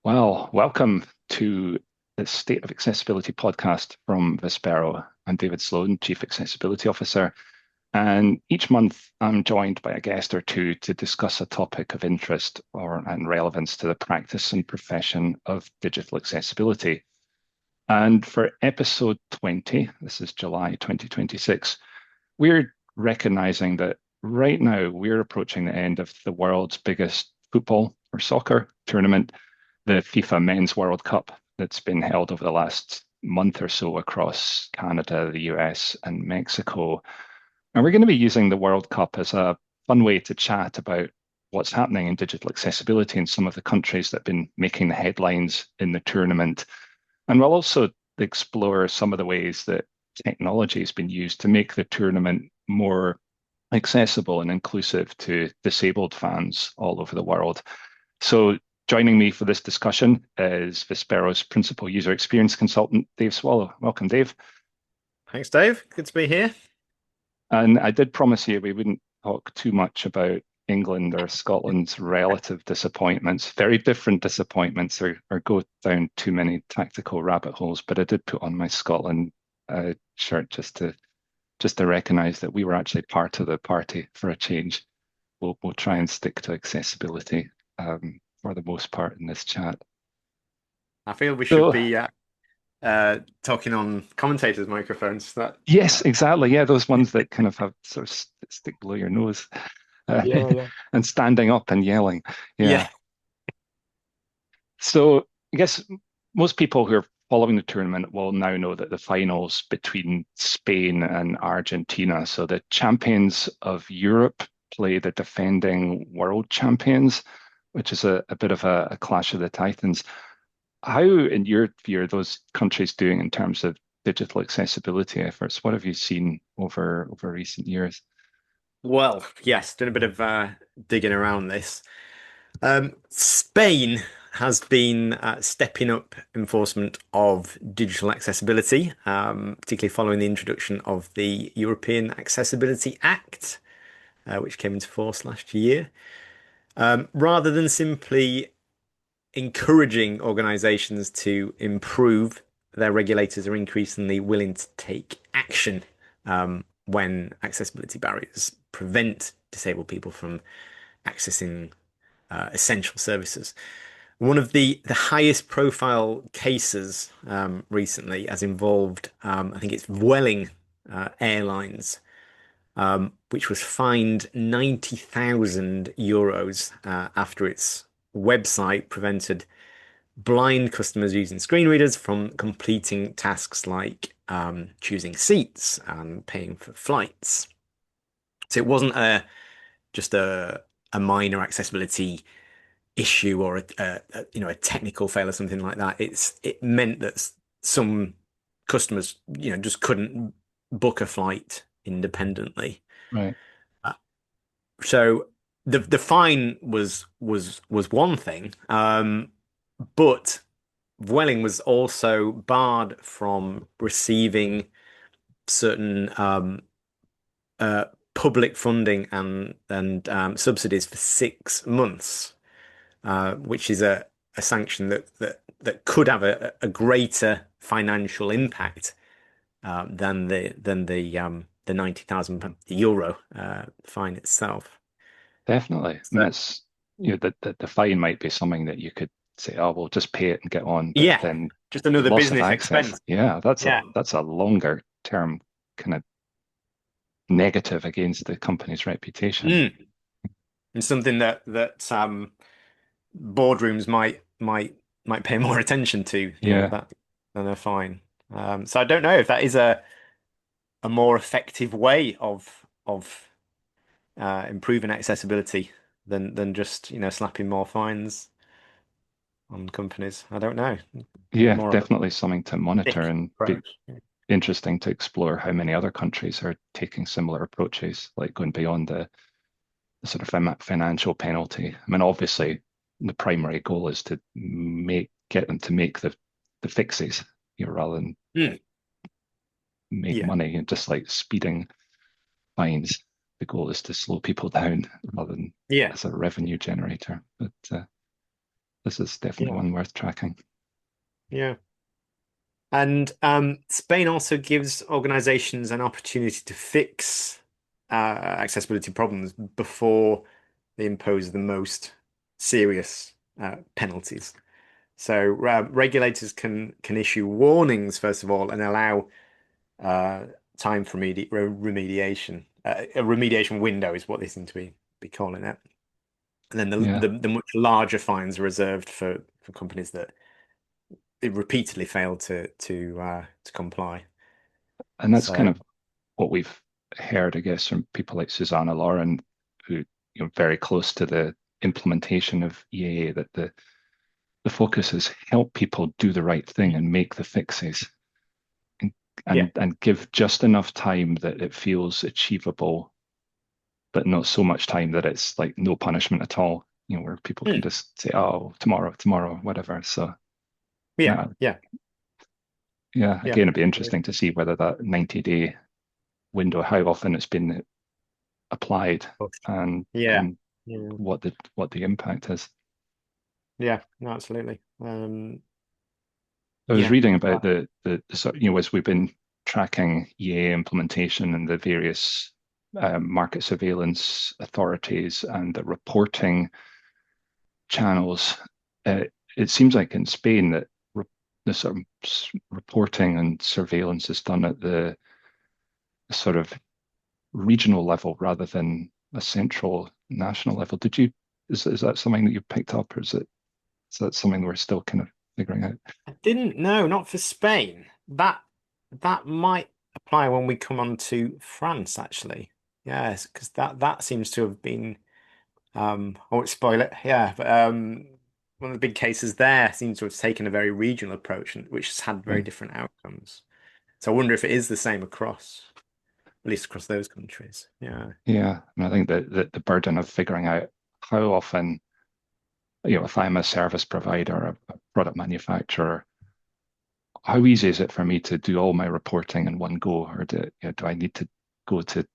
Well, welcome to the State of Accessibility podcast from Vispero. I'm David Sloan, Chief Accessibility Officer, and each month I'm joined by a guest or two to discuss a topic of interest and relevance to the practice and profession of digital accessibility. And for episode 20, this is July 2026, we're recognizing that right now we're approaching the end of the world's biggest football or soccer tournament, the FIFA Men's World Cup, that's been held over the last month or so across Canada, the US, and Mexico. And we're going to be using the World Cup as a fun way to chat about what's happening in digital accessibility in some of the countries that have been making the headlines in the tournament. And we'll also explore some of the ways that technology has been used to make the tournament more accessible and inclusive to disabled fans all over the world. So joining me for this discussion is Vispero's Principal User Experience Consultant, Dave Swallow. Welcome, Dave. Thanks, Dave. Good to be here. And I did promise you we wouldn't talk too much about England or Scotland's relative disappointments, very different disappointments, or go down too many tactical rabbit holes. But I did put on my Scotland shirt just to recognise that we were actually part of the party for a change. We'll try and stick to accessibility for the most part in this chat. I feel we should So be talking on commentators' microphones. That yes, exactly. Yeah, those ones that kind of have sort of stick below your nose uh, yeah, yeah, and standing up and yelling. yeah. Yeah. So I guess most people who are following the tournament will now know that the finals between Spain and Argentina. So the champions of Europe play the defending world champions, which is a bit of a clash of the titans. How, in your view, are those countries doing in terms of digital accessibility efforts? What have you seen over recent years? Well, yes, done a bit of digging around this. Spain has been stepping up enforcement of digital accessibility, particularly following the introduction of the European Accessibility Act, which came into force last year. Rather than simply encouraging organizations to improve, their regulators are increasingly willing to take action when accessibility barriers prevent disabled people from accessing essential services. One of the highest profile cases recently has involved, I think it's Vueling Airlines, which was fined 90,000 euros after its website prevented blind customers using screen readers from completing tasks like choosing seats and paying for flights. So it wasn't just a minor accessibility issue or a technical fail or something like that. It meant that some customers just couldn't book a flight independently. Right. Uh, So the fine was one thing, but Vueling was also barred from receiving certain uh, public funding and subsidies for 6 months, which is a sanction that could have a greater financial impact than the 90,000 euro fine itself. Definitely. I mean, So it's the fine might be something that you could say, oh, we'll just pay it and get on, but yeah, then just another loss of business access, expense. yeah, that's a Yeah. that's a longer term kind of negative against the company's reputation. Mm. And something that boardrooms might pay more attention to, Yeah, that than a fine. So I don't know if that is a more effective way of improving accessibility than just slapping more fines on companies. I don't know. yeah, More of a definitely something to monitor thick and be approach. interesting to explore how many other countries are taking similar approaches, like going beyond the sort of financial penalty. I mean, obviously, the primary goal is to get them to make the fixes, rather than Mm. make Yeah. money. And just like speeding fines, the goal is to slow people down rather than Yeah. as a revenue generator. But this is definitely Yeah. one worth tracking. Yeah. And Spain also gives organizations an opportunity to fix accessibility problems before they impose the most serious penalties. So regulators can issue warnings first of all and allow uh, time for remediation. A remediation window is what they seem to be calling it. And then Yeah, the much larger fines are reserved for companies that repeatedly fail to comply. and that's kind So of what we've heard, I guess, from people like Susanna Lauren, who very close to the implementation of EAA, that the focus is help people do the right thing and make the fixes and yeah, and give just enough time that it feels achievable, but not so much time that it's like no punishment at all, where people can Mm. just say, oh, tomorrow, whatever. So Yeah, yeah, yeah, yeah, yeah, again, it'd be interesting to see whether that 90-day window, how often it's been applied and yeah, and yeah, what the impact is. yeah. No, absolutely. I was Yeah, reading about the sort, as we've been tracking EA implementation and the various market surveillance authorities and the reporting channels. Uh, it seems like in Spain that the sort of reporting and surveillance is done at the sort of regional level rather than a central national level. Is that something that you picked up, or is that something we're still kind of figuring out? I didn't know, not for Spain. That might apply when we come on to France, actually. Yes, because that seems to have been I won't spoil it. Yeah, but one of the big cases there seems to have taken a very regional approach, which has had very Right. different outcomes. So I wonder if it is the same across, at least across those countries. Yeah. Yeah, and I think that the burden of figuring out how often, if I'm a service provider, a product manufacturer, how easy is it for me to do all my reporting in one go, or do I need to go to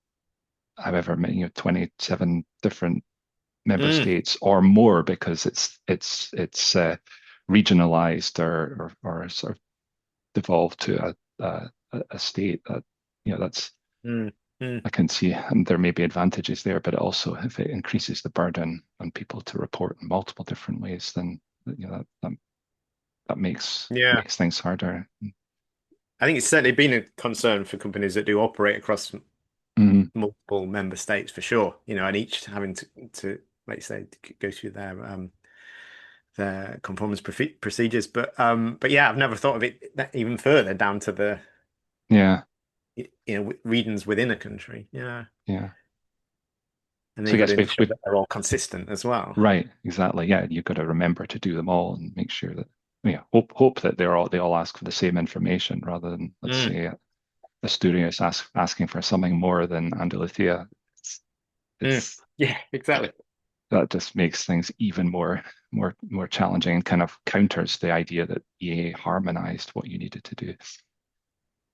however many, 27 different member Mm, states or more because it's regionalized or sort of devolved to a state that that's mm, mm. I can see, and there may be advantages there, but also if it increases the burden on people to report in multiple different ways, then that makes Yeah. makes things harder. I think it's certainly been a concern for companies that do operate across Mhm. multiple member states for sure, and each having to like you say, go through their conformance procedures. But yeah, I've never thought of it that even further down to the Yeah, regions within a country. Yeah. yeah. And then So I you got guess to ensure we've that they're all consistent as well. right, exactly. Yeah, you've got to remember to do them all and make sure that hope that they all ask for the same information rather than, let's Mm, say, Asturias asking for something more than Andalusia. It's, mm. it's Yeah, exactly. that just makes things even more challenging and kind of counters the idea that EA harmonized what you needed to do.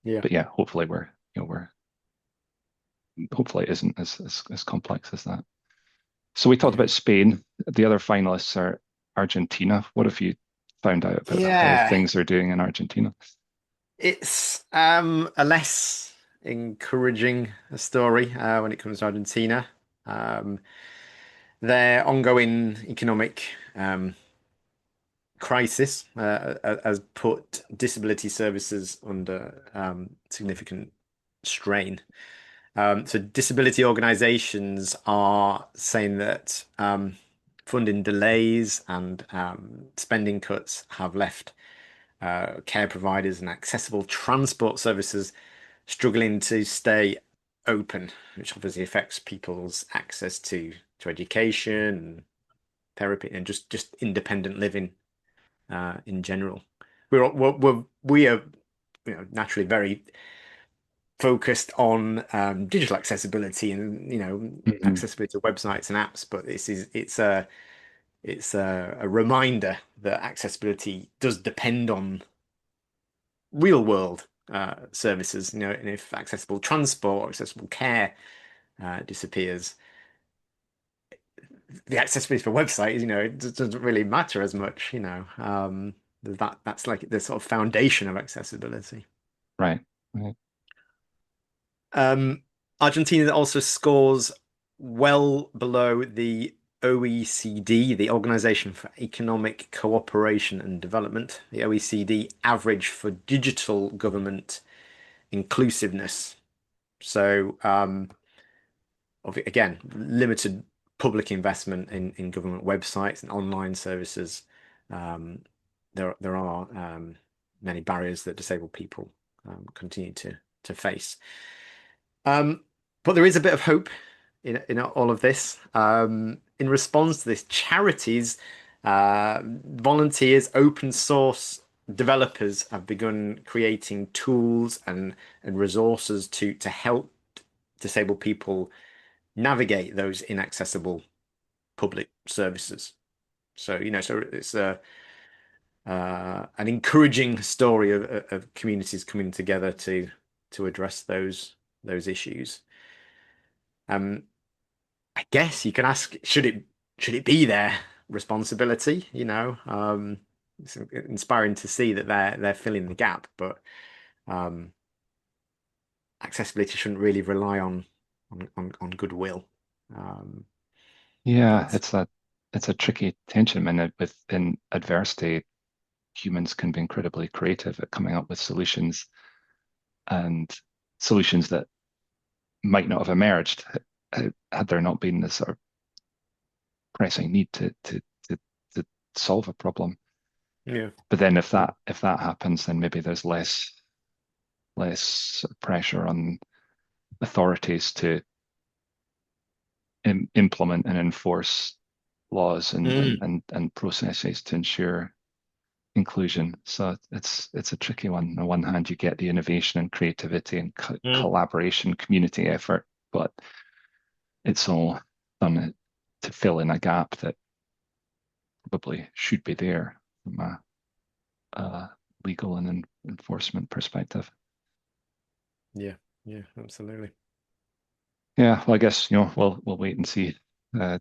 Yeah. But yeah, hopefully we're hopefully it isn't as complex as that. So we talked Yeah. about Spain. The other finalists are Argentina. What have you found out about how Yeah. things are doing in Argentina? It's a less encouraging story when it comes to Argentina. Um, their ongoing economic crisis has put disability services under significant strain. So disability organizations are saying that funding delays and spending cuts have left care providers and accessible transport services struggling to stay open, which obviously affects people's access to education and therapy and just independent living in general. We are naturally very focused on digital accessibility and Mhm. accessibility to websites and apps, but it's a reminder that accessibility does depend on real world services. And if accessible transport or accessible care disappears, the accessibility for websites, it doesn't really matter as much, that's like the sort of foundation of accessibility. Right. Right. Um, Argentina also scores well below the OECD, the Organization for Economic Cooperation and Development, the OECD average for digital government inclusiveness. So, again, limited public investment in government websites and online services. Um, there are many barriers that disabled people continue to face. Um, but there is a bit of hope in all of this. In response to this, charities, volunteers, open source developers have begun creating tools and resources to help disabled people navigate those inaccessible public services. So, so it's an encouraging story of communities coming together to address those issues. Um, I guess you can ask, should it be their responsibility? It's inspiring to see that they're filling the gap, but um, accessibility shouldn't really rely on goodwill. Um, Yeah, but it's a tricky tension, and within adversity, humans can be incredibly creative at coming up with solutions, and solutions that might not have emerged had there not been this sort of pressing need to solve a problem. yeah, But then if that happens, then maybe there's less sort of pressure on authorities to implement and enforce laws and processes to ensure inclusion. So it's a tricky one. On the one hand, you get the innovation and creativity and Mm. collaboration, community effort, but it's all done to fill in a gap that probably should be there from a legal and enforcement perspective. Yeah, yeah, absolutely. Yeah, well, I guess we'll wait and see how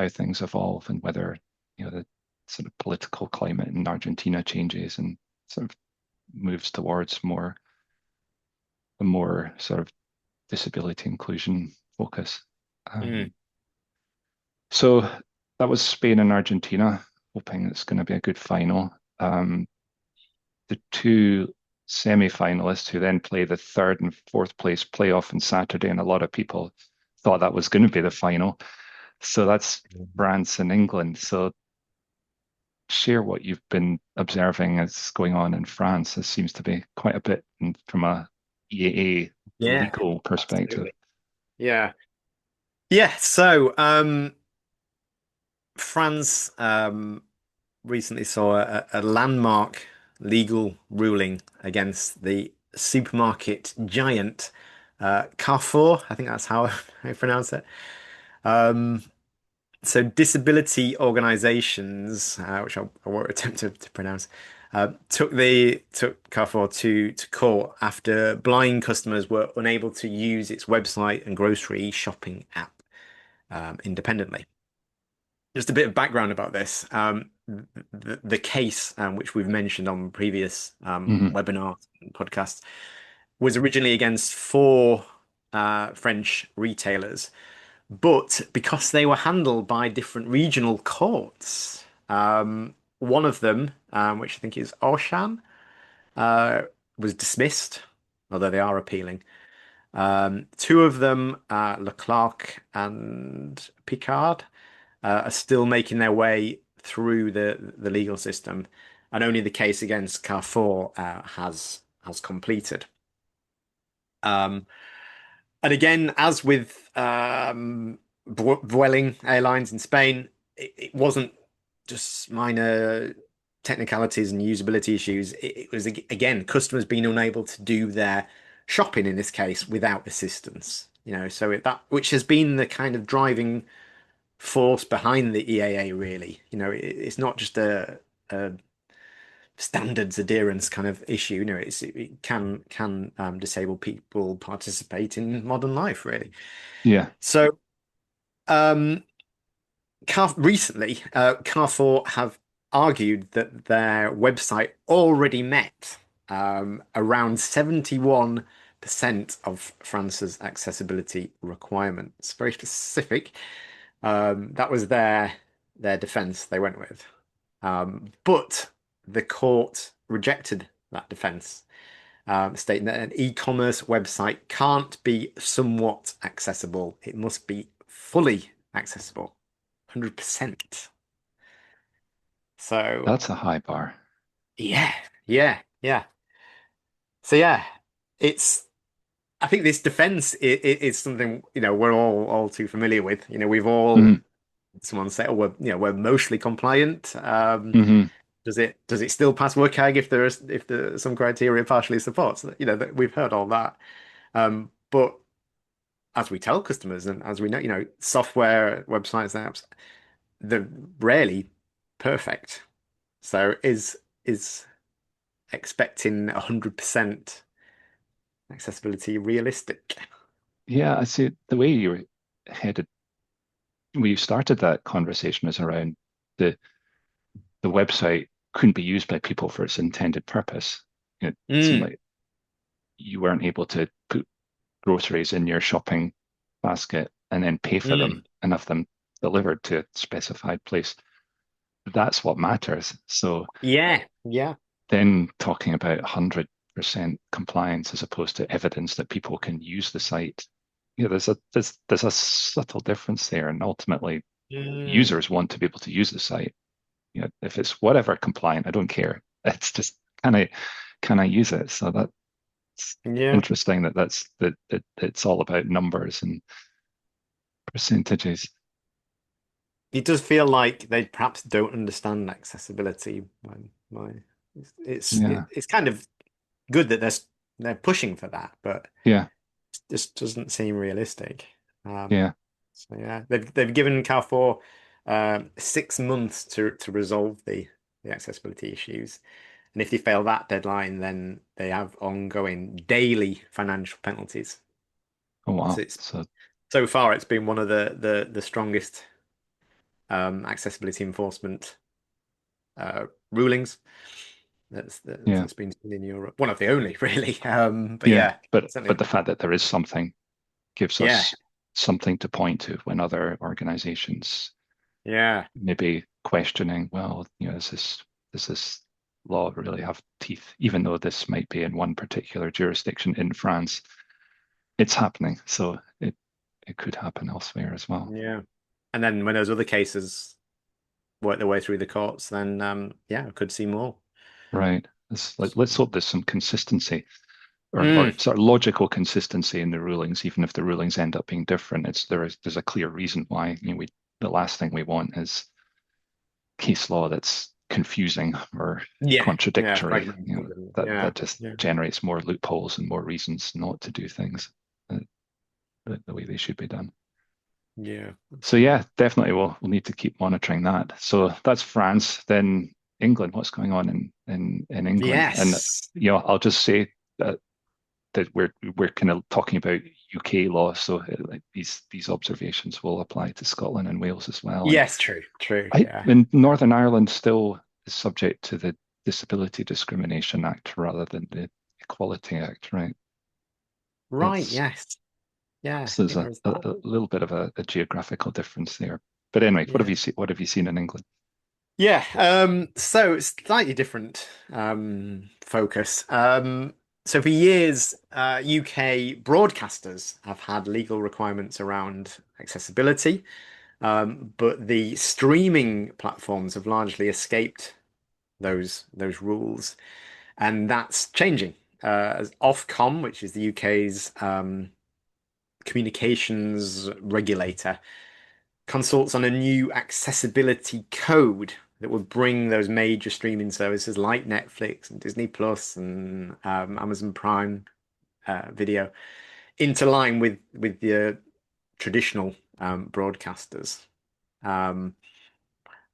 things evolve and whether the sort of political climate in Argentina changes and sort of moves towards a more sort of disability inclusion focus. Mm. Um, so that was Spain and Argentina, hoping it's going to be a good final. The two semi-finalists who then play the third and fourth place playoff on Saturday, and a lot of people thought that was going to be the final. So that's France and England. So share what you've been observing as going on in France. There seems to be quite a bit from a EAA Yeah, legal perspective. absolutely. Yeah. Yeah, so France recently saw a landmark legal ruling against the supermarket giant Carrefour. I think that's how I pronounce it. Um, so disability organizations, which I won't attempt to pronounce, took Carrefour to court after blind customers were unable to use its website and grocery shopping app independently. Just a bit of background about this. The case, which we've mentioned on previous Hmm. webinars and podcasts, was originally against four French retailers, but because they were handled by different regional courts, one of them, which I think is Auchan, uh, was dismissed, although they are appealing. Two of them, Leclerc and Picard, are still making their way through the legal system, and only the case against Carrefour has completed. Um, and again, as with Vueling Airlines in Spain, it wasn't just minor technicalities and usability issues. It was again customers being unable to do their shopping in this case without assistance. So that which has been the kind of driving force behind the EAA, really. It's not just a standards adherence kind of issue. It can disabled people participate in modern life, really. Yeah. So um, Recently, Carrefour have argued that their website already met around 71% of France's accessibility requirements. Very specific. That was their defense they went with. But the court rejected that defense, stating that an e-commerce website can't be somewhat accessible. It must be fully accessible. 100%. So That's a high bar. yeah, yeah. So yeah, it's I think this defense is something we're all too familiar with. We've all Hmm. someone say, "Oh, we're mostly compliant." Hmm. Does it still pass WCAG if there's some criteria partially supports? We've heard all that. But as we tell customers and as we know, software, websites, and apps, they're rarely perfect. So is expecting 100% accessibility realistic? Yeah, I see the way you were headed, we started that conversation is around the the website couldn't be used by people for its intended purpose. It seemed Mm, like you weren't able to put groceries in your shopping basket and then pay for them mm. and have them delivered to a specified place. That's what matters. So Yeah, yeah. then talking about 100% compliance as opposed to evidence that people can use the site, there's a subtle difference there, and ultimately Mm, users want to be able to use the site. If it's whatever compliant, I don't care. It's just can I use it? So that's yeah. interesting that it's all about numbers and percentages. It does feel like they perhaps don't understand accessibility. Yeah, It's kind of good that they're pushing for that, but yeah, it just doesn't seem realistic. Um, yeah. so yeah, they've given Carrefour 6 months to resolve the accessibility issues, and if they fail that deadline, then they have ongoing daily financial penalties. Oh So wow. it's So so far it's been one of the strongest accessibility enforcement rulings yeah, that's been seen in Europe. One of the only, really. But yeah. yeah, But certainly, the fact that there is something gives yeah, us something to point to when other organizations yeah, maybe questioning, well, does this law really have teeth? Even though this might be in one particular jurisdiction in France, it's happening. So it could happen elsewhere as well. yeah. And then when those other cases work their way through the courts, then yeah, I could see more. Right. Let's hope there's some consistency or Mm, sort of logical consistency in the rulings, even if the rulings end up being different. There's a clear reason why. The last thing we want is case law that's confusing or yeah, yeah, contradictory. fragmented and That yeah, just yeah, generates more loopholes and more reasons not to do things the, the way they should be done. yeah, So absolutely. yeah, definitely we'll need to keep monitoring that. So that's France. Then England. What's going on in England? And Yes. I'll just say that we're kind of talking about UK law, so like these observations will apply to Scotland and Wales as well. And Yes, true, true. I Yeah. in Northern Ireland still is subject to the Disability Discrimination Act rather than the Equality Act, right? Right, It's yes. Yeah, so there's yeah, is that? a little bit of a geographical difference there. But anyway, Yeah. what have you seen in England? Yeah, so slightly different focus. So for years, UK broadcasters have had legal requirements around accessibility, but the streaming platforms have largely escaped those rules, and that's changing. As Ofcom, which is the UK's communications regulator, consults on a new accessibility code that would bring those major streaming services like Netflix and Disney Plus and Amazon Prime Video into line with the traditional broadcasters. Um,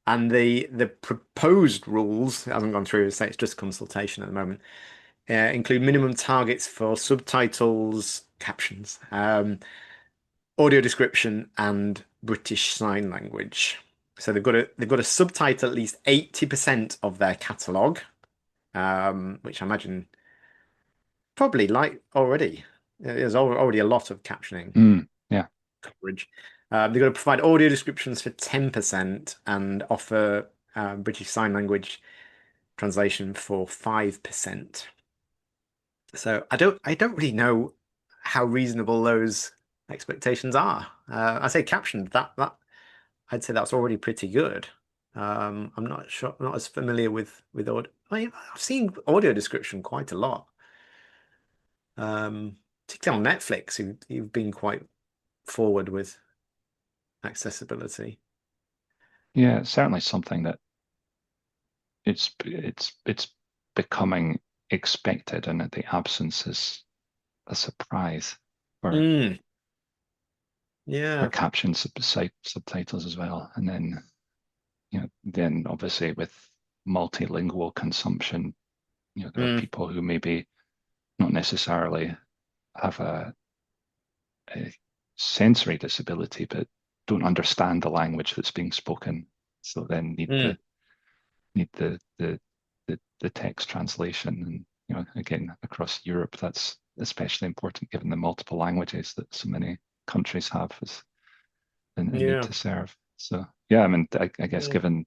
and the proposed rules, it hasn't gone through, so it's just consultation at the moment, include minimum targets for subtitles, captions, audio description, and British Sign Language. So they've got to subtitle at least 80% of their catalog, which I imagine probably like already. There's already a lot of captioning Yeah. coverage. They've got to provide audio descriptions for 10% and offer British Sign Language translation for 5%. So I don't really know how reasonable those expectations are. I say captioned, that I'd say that's already pretty good. I'm not sure, I'm not as familiar with audio. I've seen audio description quite a lot. Particularly on Netflix, you've been quite forward with accessibility. Yeah, it's certainly something that it's becoming expected, and that the absence is a surprise for Mm, for yeah. captions beside subtitles as well. And then then obviously with multilingual consumption, there are Mm, people who maybe not necessarily have a sensory disability, but don't understand the language that's being spoken, so then mm, need the text translation. And again, across Europe, that's especially important given the multiple languages that so many countries have and need yeah. to serve. So yeah, I mean, I guess Mm, given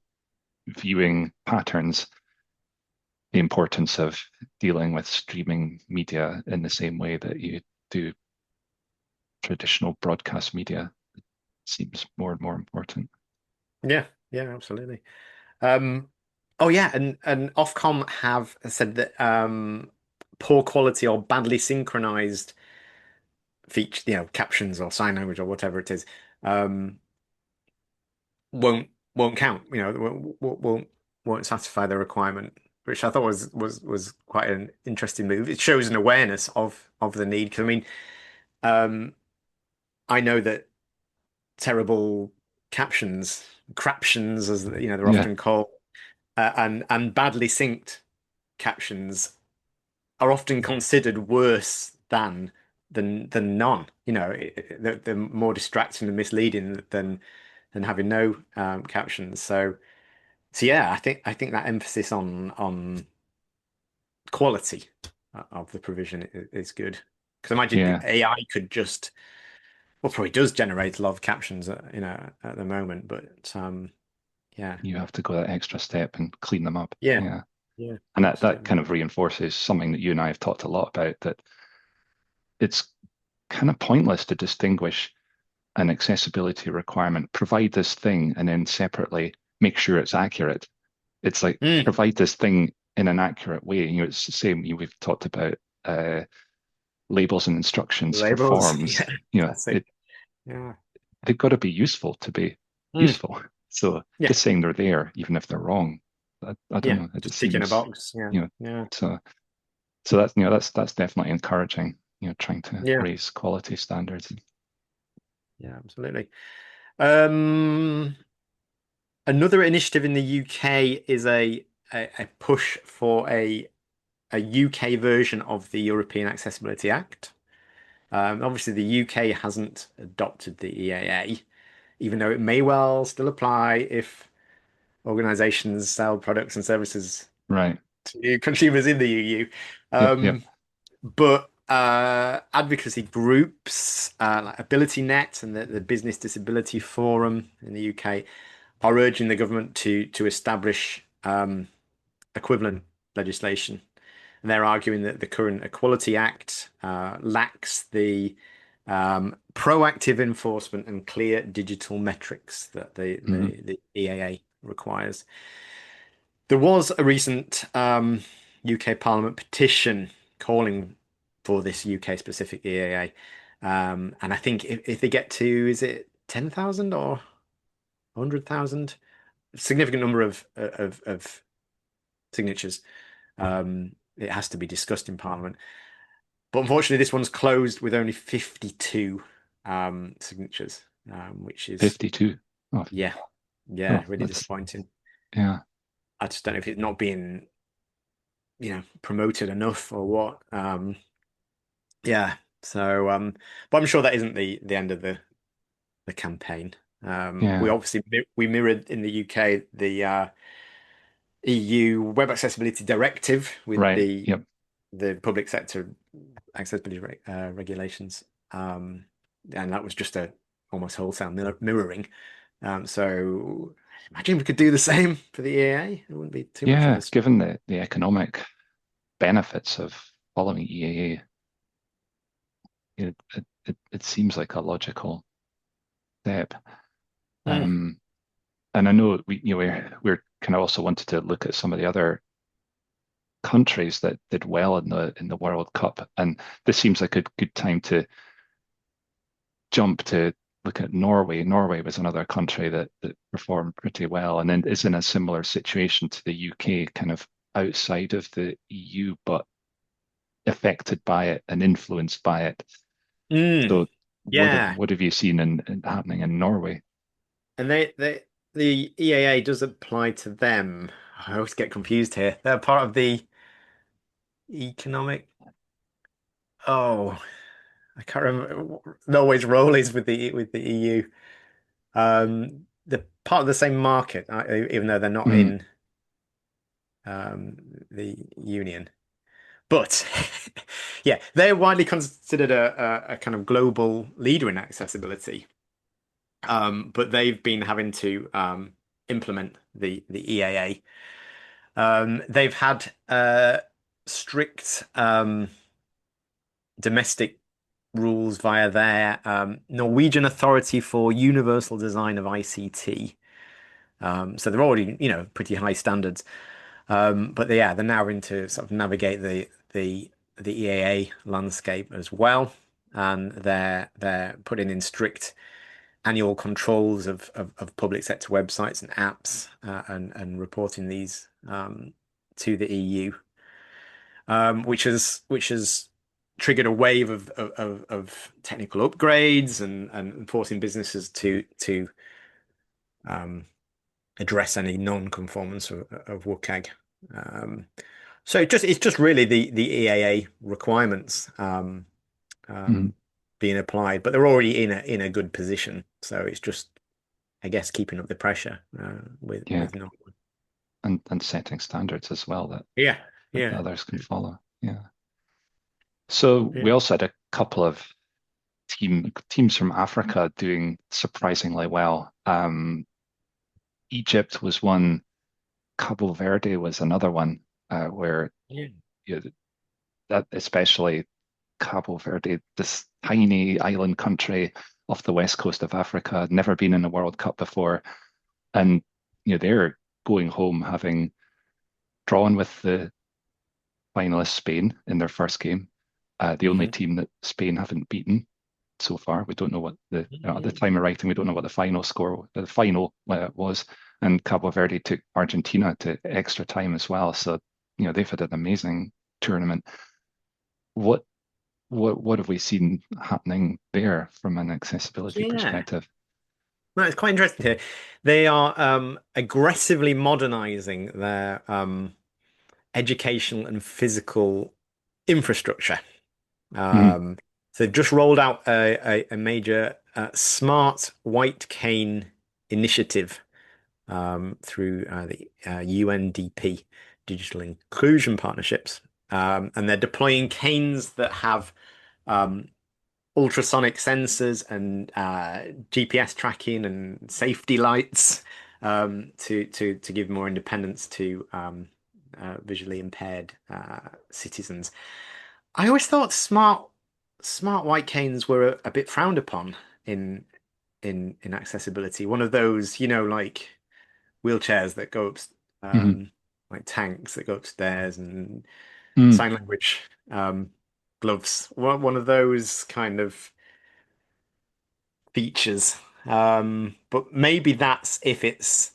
viewing patterns, the importance of dealing with streaming media in the same way that you do traditional broadcast media seems more and more important. yeah, yeah, absolutely. Um, oh yeah, and Ofcom have said that poor quality or badly synchronized feature, captions or sign language or whatever it is, um, won't count. Won't satisfy the requirement, which I thought was quite an interesting move. It shows an awareness of the need. Because I mean, um, I know that terrible captions, craptions, as they're Yeah, often called, and badly synced captions are often considered worse than none. They're more distracting and misleading than having no captions. So yeah, I think that emphasis on quality of the provision is good. Because I imagine yeah, AI could just, well, probably does generate a lot of captions, at the moment. But yeah, you have to go that extra step and clean them up. yeah, Yeah. yeah, And that absolutely. kind of reinforces something that you and I have talked a lot about, that it's kind of pointless to distinguish an accessibility requirement, provide this thing, and then separately make sure it's accurate. It's like Mm, provide this thing in an accurate way. It's the same. We've talked about uh, labels and instructions for labels, forms. yeah, classic. Yeah. They've got to be useful to be Mm, useful. So yeah, just saying they're there, even if they're wrong, I don't yeah, know. It just just tick in a seems, box. Yeah, you know, yeah, so that's definitely encouraging. Trying to yeah, raise quality standards. yeah, absolutely. Um, Another initiative in the UK is a push for a UK version of the European Accessibility Act. Obviously, the UK hasn't adopted the EAA, even though it may well still apply if organizations sell products and services Right. to consumers in the EU. Yep. Yep. But advocacy groups like AbilityNet and the Business Disability Forum in the UK are urging the government to establish equivalent legislation. And they're arguing that the current Equality Act lacks the proactive enforcement and clear digital metrics that Hmm. the EAA requires. There was a recent UK Parliament petition calling for this UK specific EAA. And I think if they get to, is it 10,000 or 100,000? Significant number of signatures. It has to be discussed in Parliament. But unfortunately, this one's closed with only 52 signatures, which is, 52. Oh, yeah, oh, yeah, really that's disappointing. yeah. I just don't know if it's not being, promoted enough or what. Yeah. So, but I'm sure that isn't the end of the campaign. We Yeah. obviously we mirrored in the UK the EU Web Accessibility Directive with Right. Yep. the public sector accessibility regulations, um, and that was just a almost wholesale mirroring. So imagine we could do the same for the EAA. It wouldn't be too much of Yeah. a stretch. Given the economic benefits of following EAA, it seems like a logical step. Mm. Um, and I know we're kind of also wanted to look at some of the other countries that did well in the World Cup, and this seems like a good time to jump to look at Norway. Norway was another country that performed pretty well, and then is in a similar situation to the UK, kind of outside of the EU, but affected by it and influenced by it. Mm. So, Yeah, what have you seen happening in Norway? and the EAA does apply to them. I always get confused here. They're part of the economic. Oh, I can't remember what Norway's role is with the EU. They're part of the same market, even though they're not Mm, in the union. But yeah, they're widely considered a kind of global leader in accessibility. But they've been having to implement the EAA. They've had strict domestic rules via their Norwegian Authority for Universal Design of ICT. So they're already, pretty high standards. Yeah, they're now having to sort of navigate the EAA landscape as well, and they're putting in strict annual controls of public sector websites and apps, and reporting these to the EU, which has triggered a wave of technical upgrades and forcing businesses to um, address any non-conformance of WCAG. Um, so it's just really the EAA requirements mm, being applied, but they're already in a good position. So it's just, I guess, keeping up the pressure yeah, with no. and setting standards as well Yeah, that yeah, others can follow. Yeah. So yeah. we also had a couple of teams from Africa doing surprisingly well. Egypt was one, Cabo Verde was another one, where Yeah. you know, that especially Cabo Verde, this tiny island country off the west coast of Africa, had never been in a World Cup before, and they're going home having drawn with the finalist Spain in their first game, the only Hmm. team that Spain haven't beaten so far. We don't know what at the Hmm. time of writing, we don't know what the final score, the final was. And Cabo Verde took Argentina to extra time as well. So, they've had an amazing tournament. What what have we seen happening there from an accessibility Yeah. perspective? No, it's quite interesting here. They are aggressively modernizing their educational and physical infrastructure. Mm, Um, so they've just rolled out a major smart white cane initiative through the UNDP Digital Inclusion Partnerships. And they're deploying canes that have um, ultrasonic sensors and GPS tracking and safety lights, to give more independence to visually impaired citizens. I always thought smart white canes were a bit frowned upon in in accessibility. One of those, like wheelchairs that go up, mhm, um, like tanks that go upstairs, and mm. sign language gloves. One of those kind of features. But maybe that's if it's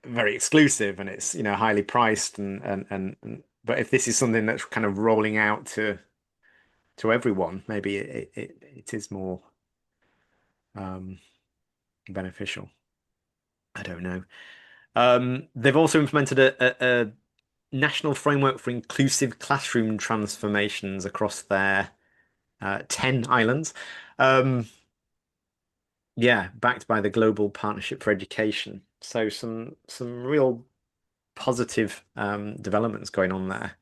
very exclusive and it's, highly priced, and but if this is something that's kind of rolling out to everyone, maybe it is more um, beneficial. I don't know. They've also implemented a national framework for inclusive classroom transformations across their 10 islands. Um, Yeah, backed by the Global Partnership for Education. So some real positive developments going on there.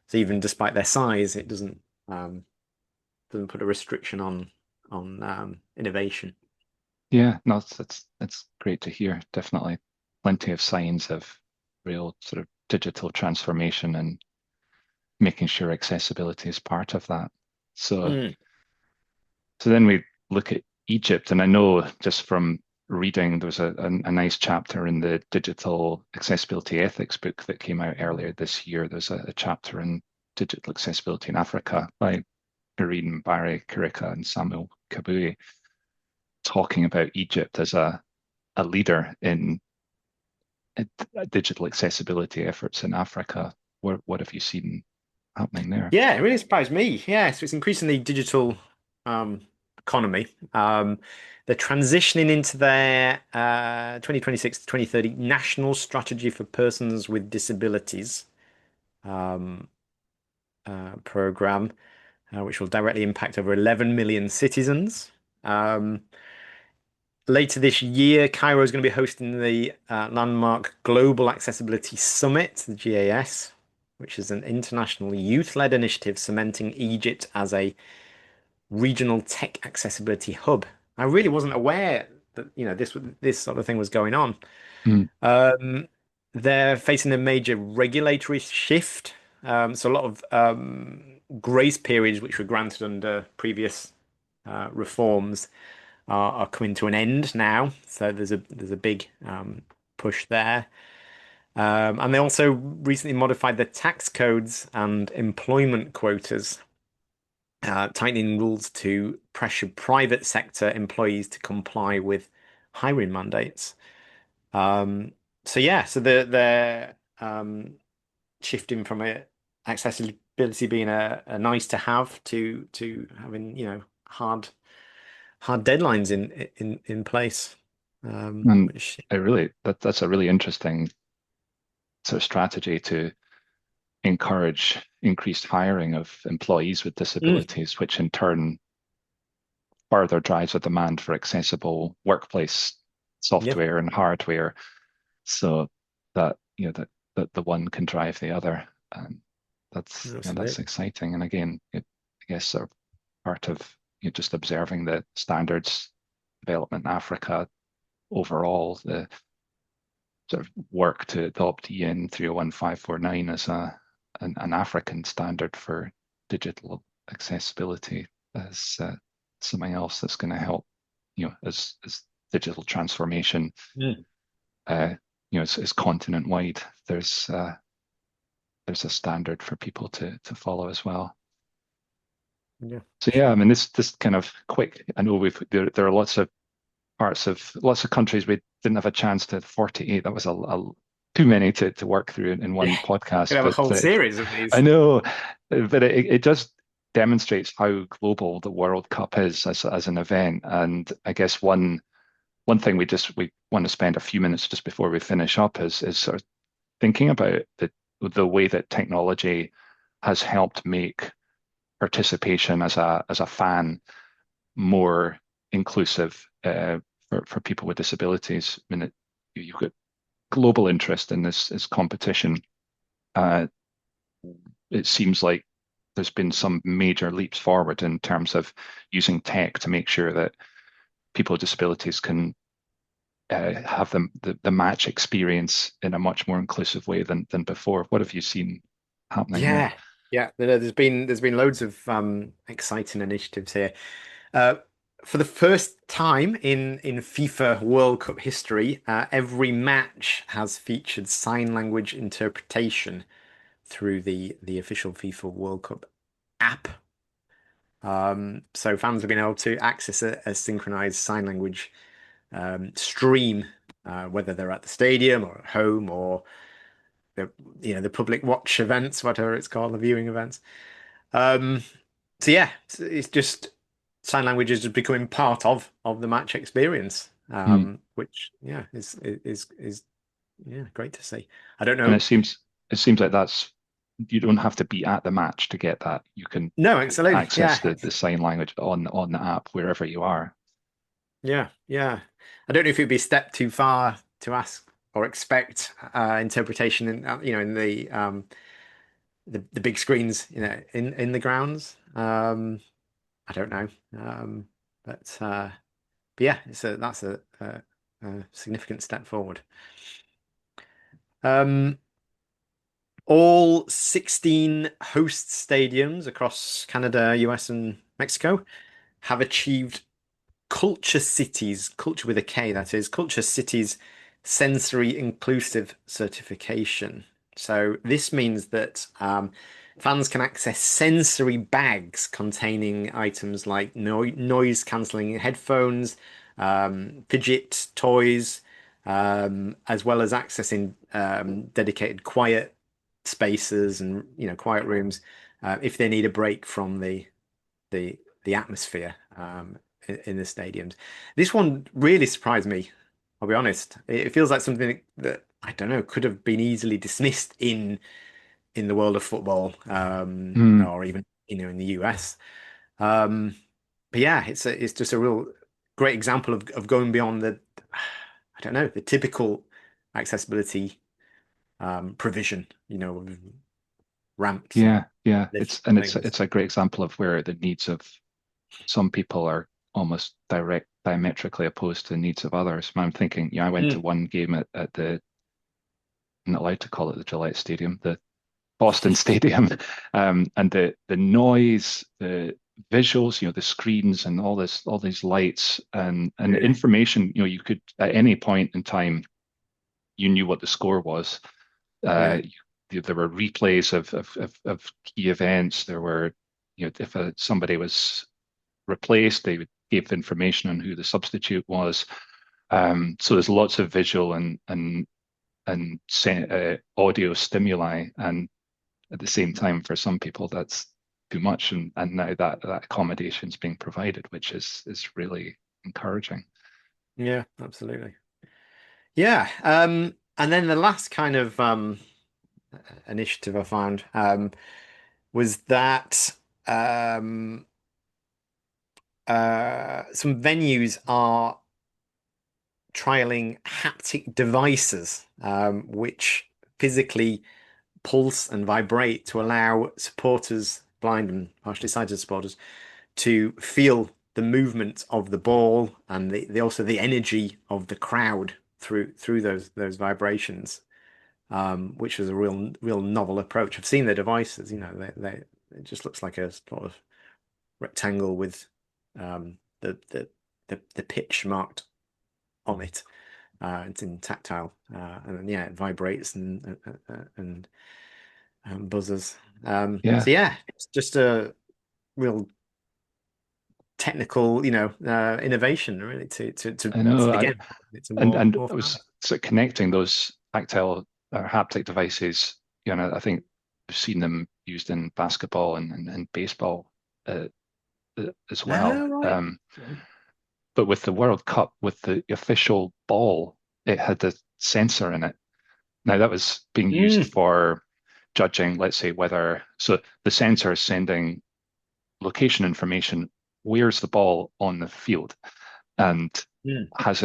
So even despite their size, it doesn't put a restriction on innovation. Yeah, no, it's great to hear. Definitely plenty of signs of real sort of digital transformation and making sure accessibility is part of that. So Mm. so then we look at Egypt, and I know just from reading, there was a nice chapter in the Digital Accessibility Ethics book that came out earlier this year. There's a chapter in Digital Accessibility in Africa by Irene Barry Kurika and Samuel Kabui, talking about Egypt as a leader in digital accessibility efforts in Africa. What have you seen happening there? Yeah, it really surprised me. Yeah, so it's increasingly digital economy. They're transitioning into their 2026 to 2030 National Strategy for Persons with Disabilities um, program, which will directly impact over 11 million citizens. Um, Later this year, Cairo is going to be hosting the landmark Global Accessibility Summit, the GAS, which is an international youth-led initiative cementing Egypt as a regional tech accessibility hub. I really wasn't aware that, this sort of thing was going on. Mm, Um, they're facing a major regulatory shift. So a lot of grace periods which were granted under previous reforms are coming to an end now. So there's a big push there. And they also recently modified the tax codes and employment quotas, tightening rules to pressure private sector employees to comply with hiring mandates. Um, so yeah, so they're shifting from accessibility being a nice to have to having, hard deadlines in place. and Which that's a really interesting sort of strategy to encourage increased hiring of employees with Mm, disabilities, which in turn further drives a demand for accessible workplace yeah, software and hardware, so that that the one can drive the other. That's absolutely. exciting. And again, I guess sort of part of just observing the standards development in Africa overall, the sort of work to adopt EN 301549 as an African standard for digital accessibility as something else that's going to help, as digital transformation, Mm, uh, is continent wide. There's a standard for people to follow as well. yeah. So yeah, I mean this kind of quick. I know there are lots of countries we didn't have a chance to 48. That was a too many to work through in one Yeah. Could podcast. have a But whole series of I these. know, but it just demonstrates how global the World Cup is as an event. And I guess one thing we want to spend a few minutes just before we finish up is sort of thinking about the way that technology has helped make participation as a fan more inclusive for people with disabilities. I mean, you've got global interest in this competition. Uh, it seems like there's been some major leaps forward in terms of using tech to make sure that people with disabilities can have the match experience in a much more inclusive way than before. What have you seen happening there? Yeah, yeah. There's been loads of exciting initiatives here. Uh, for the first time in FIFA World Cup history, every match has featured sign language interpretation through the official FIFA World Cup app. So fans have been able to access a synchronized sign language stream, whether they're at the stadium or at home or the the public watch events, whatever it's called, the viewing events. Um, so yeah, it's just sign language is just becoming part of the match experience, Hmm. which yeah is yeah great to see. I don't And know. it seems like that's you don't have to be at the match to get that. You can No, absolutely. access Yeah, the sign language on the app wherever you are. Yeah, yeah. I don't know if it'd be a step too far to ask or expect interpretation in in the big screens, in the grounds. I don't know. But yeah, that's a significant step forward. Um, all 16 host stadiums across Canada, US, and Mexico have achieved Culture Cities, culture with a K, that is, Culture Cities sensory inclusive certification. So this means that fans can access sensory bags containing items like noise cancelling headphones, fidget toys, as well as accessing dedicated quiet spaces and quiet rooms if they need a break from the the atmosphere in the stadiums. This one really surprised me. I'll be honest. It feels like something that I don't know could have been easily dismissed in the world of football, Hmm. or even in the US. Um, but yeah, it's just a real great example of going beyond the I don't know the typical accessibility provision. Ramps and Yeah, yeah. lifts It's and and it's things. it's a great example of where the needs of some people are almost diametrically opposed to the needs of others. I'm thinking, yeah, I went to Mm. one game at the, I'm not allowed to call it the Gillette Stadium, the Boston Stadium, and the noise, the visuals, the screens and all these lights and the Yeah. information, you could at any point in time you knew what the score was. Yeah. There were replays of key events. There were, if somebody was replaced, they would give information on who the substitute was. So there's lots of visual and audio stimuli, and at the same time, for some people, that's too much, and now that accommodation is being provided, which is really encouraging. Yeah, absolutely. Yeah. And then the last kind of initiative I found was that um, some venues are trialing haptic devices, which physically pulse and vibrate to allow supporters, blind and partially sighted supporters, to feel the movement of the ball and also the energy of the crowd through those vibrations, which was a real novel approach. I've seen the devices, it just looks like a sort of rectangle with the pitch marked on it. It's in tactile, and then, yeah, it vibrates and buzzers. Yeah, So yeah, it's just a real technical, innovation really to I know. again, it's a And more I fun. was sort of connecting those tactile or haptic devices. I think I've seen them used in basketball and baseball uh, as Ah, well. right. But with the World Cup, with the official ball, it had a sensor in it. Now that was being used Mm, for judging, let's say, whether so the sensor is sending location information, where's the ball on the field, and mm, has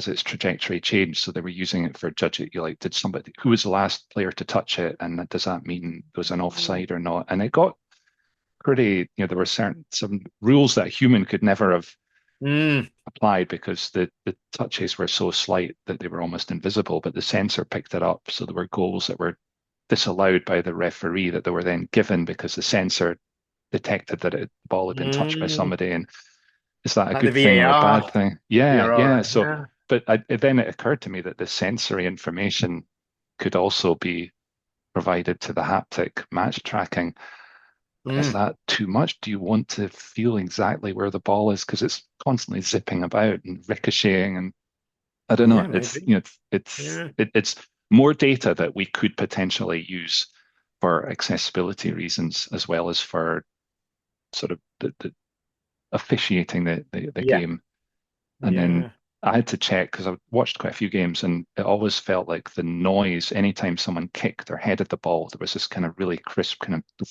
its trajectory changed? So they were using it for judging, like, did somebody who was the last player to touch it, and does that mean there was an mm, offside or not? And it got pretty, there were some rules that a human could never have mm, applied because the touches were so slight that they were almost invisible, but the sensor picked it up. So there were goals that were disallowed by the referee that they were then given because the sensor detected that the ball had been touched by mm. somebody. And is that a Like the good thing or a bad VAR, thing? Yeah, yeah. VAR, So, yeah. but then it occurred to me that the sensory information could also be provided to the haptic match tracking. Is Mm. that too much? Do you want to feel exactly where the ball is? Because it's constantly zipping about and ricocheting, and I don't know. Yeah, It's maybe. Yeah. it's more data that we could potentially use for accessibility reasons as well as for sort of the officiating the Yeah. game. And then Yeah. I had to check because I've watched quite a few games, and it always felt like the noise anytime someone kicked or headed the ball, there was this kind of really crisp kind of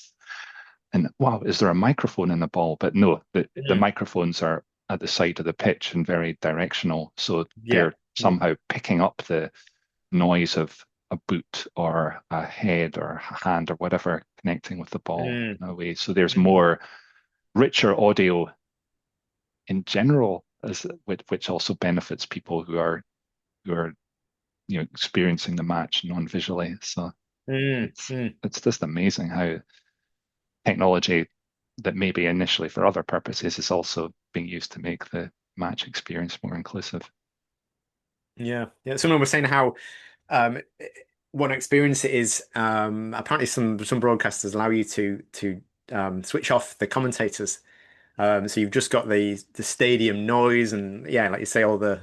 and wow, is there a microphone in the ball? But no, the Mm. microphones are at the side of the pitch and very directional. So Yeah. they're somehow picking up the noise of a boot or a head or a hand or whatever connecting with the ball Mm. in a way. So there's Mm. more richer audio in general, which also benefits people who are experiencing the match non-visually. So Mm. it's Mm. it's just amazing how technology that maybe initially for other purposes is also being used to make the match experience more inclusive. Yeah. Yeah. Someone was saying how um, one experience it is apparently some broadcasters allow you to switch off the commentators. So you've just got the stadium noise and yeah, like you say, all the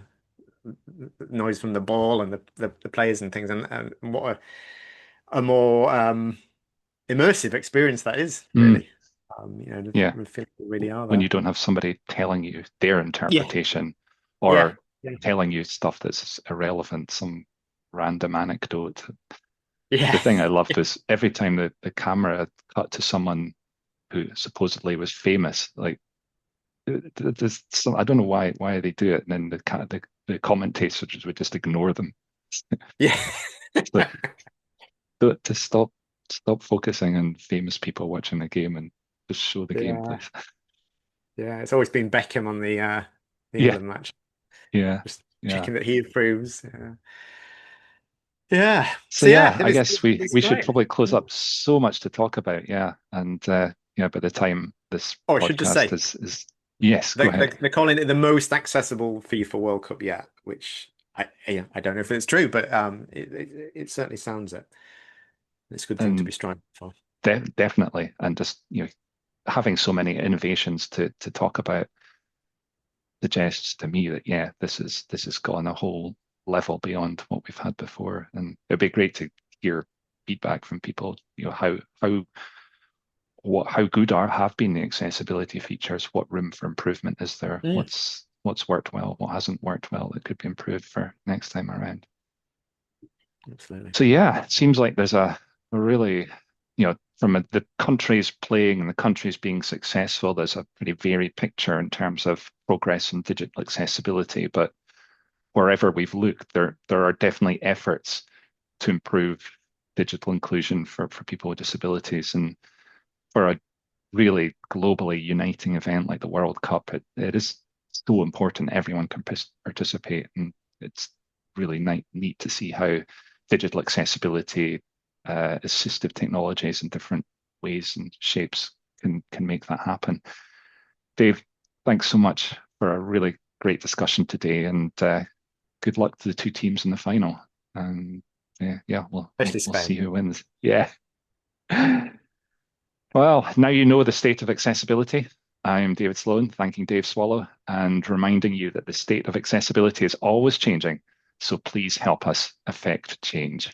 noise from the ball and the players and things, and what a more immersive experience that is, Mm, really. yeah, The feeling you really are when you there. don't have somebody telling you their Yeah, interpretation yeah, or yeah, telling you stuff that's irrelevant, some random anecdote. The yeah, thing I loved was every time the camera cut to someone who supposedly was famous, like there's some, I don't know why they do it, and then the commentators would just ignore them. yeah, So to stop focusing on famous people watching the game and just show the game, yeah, please. yeah. It's always been Beckham on the Yeah, England match, yeah, just yeah. checking that he approves. Yeah, yeah. So So yeah, yeah, it I was guess we it's we should great. probably close up. So much to talk about, yeah. And by the time this Oh, I should just podcast say is yes, go they, ahead. they're calling it the most accessible FIFA World Cup yet, which I don't know if it's true, but it certainly sounds it. It's a good thing to And be striving for. definitely, and just having so many innovations to talk about suggests to me that yeah, this has gone a whole level beyond what we've had before, and it'd be great to hear feedback from people. How good have been the accessibility features? What room for improvement is there? Mm, What's worked well? What hasn't worked well that could be improved for next time around? absolutely. So yeah, it seems like there's a really, from the countries playing and the countries being successful, there's a pretty varied picture in terms of progress in digital accessibility. But wherever we've looked, there are definitely efforts to improve digital inclusion for people with disabilities. And for a really globally uniting event like the World Cup, it is so important everyone can participate. And it's really neat to see how digital accessibility, assistive technologies in different ways and shapes can make that happen. Dave, thanks so much for a really great discussion today, and good luck to the two teams in the final. And yeah, we'll, we'll Especially we'll see Spain. who wins. Yeah. Well, now you know the state of accessibility. I am David Sloan, thanking Dave Swallow and reminding you that the state of accessibility is always changing. So please help us affect change.